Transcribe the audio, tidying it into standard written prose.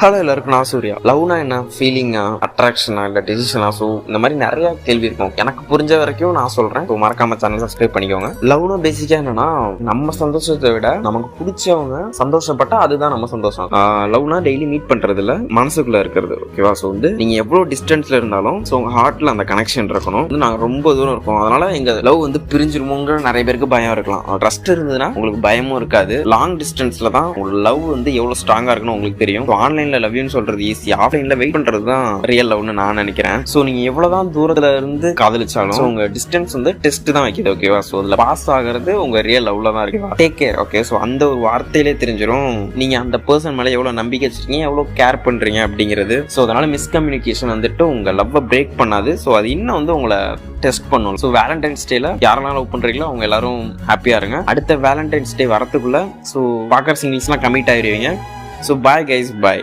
Hello எல்லாருக்கும், நான் சூர்யா. லவ்னா என்ன, ஃபீலிங்கா, அட்ராக்ஷனா, இல்ல டெசிஷனா? ஸோ இந்த மாதிரி நிறைய கேள்வி இருக்கும். எனக்கு புரிஞ்ச வரைக்கும் நான் சொல்றேன். ஸோ மறக்காம சேனல் சப்ஸ்கிரைப் பண்ணிக்கோங்க. லவ்னா பேசிக்கா என்னன்னா, நம்ம சந்தோஷத்தை விட நமக்கு பிடிச்சவங்க சந்தோஷப்பட்டா அதுதான் நம்ம சந்தோஷம். லவ்னா டெய்லி மீட் பண்றது இல்ல, மனசுக்குள்ள இருக்கிறது. ஓகேவா? ஸோ வந்து நீங்க எவ்வளவு டிஸ்டன்ஸ்ல இருந்தாலும் ஸோ உங்க ஹார்ட்ல அந்த கனெக்ஷன் இருக்கணும். நாங்க ரொம்ப தூரம் இருக்கோம், அதனால எங்க லவ் வந்து பிரிஞ்சிருமோங்கிற நிறைய பேருக்கு பயம் இருக்கலாம். ட்ரஸ்ட் இருந்ததுன்னா உங்களுக்கு பயமும் இருக்காது. லாங் டிஸ்டன்ஸ்ல தான் உங்க லவ் வந்து எவ்வளவு ஸ்ட்ராங்கா இருக்குன்னு உங்களுக்கு தெரியும். ஆன்லைன்ல லவ்னு சொல்றது ஈஸி, ஆஃப்லைன்ல வெயிட் பண்றது தான் ரியல் லவ்னு நான் நினைக்கிறேன். சோ நீங்க எவ்வளவுதான் தூரத்துல இருந்து காதலிச்சாலும் உங்க டிஸ்டன்ஸ் வந்து டெஸ்ட் தான் வைக்குது. ஓகேவா? சோ அதுல பாஸ் ஆகிறது உங்க ரியல் லவ்ல தான் இருக்கு. Take care. ஓகே, சோ அந்த ஒரு வார்த்தையிலே தெரிஞ்சிடும் நீங்க அந்த பர்சன் மேல எவ்வளவு நம்பிக்கை வச்சிருக்கீங்க, எவ்வளவு கேர் பண்றீங்க அப்படிங்கிறது. சோ அதனால மிஸ்கம்யூனிகேஷன் வந்துட்டு உங்க லவ்வை பிரேக் பண்ணாது. சோ அது இன்னும் வந்து உங்களை டெஸ்ட் பண்ணும். ஸோ வேலண்டைன்ஸ் டேல யாரெல்லாம் லவ் பண்றீங்களோ அவங்க எல்லாரும் ஹாப்பியா இருங்க. அடுத்த வேலண்டைன்ஸ் டே வரதுக்குள்ள ஸோ பார்க்குற சிங்கிள்ஸ்லாம் கமிட் ஆயிருவீங்க. ஸோ பாய் கைஸ், பாய்.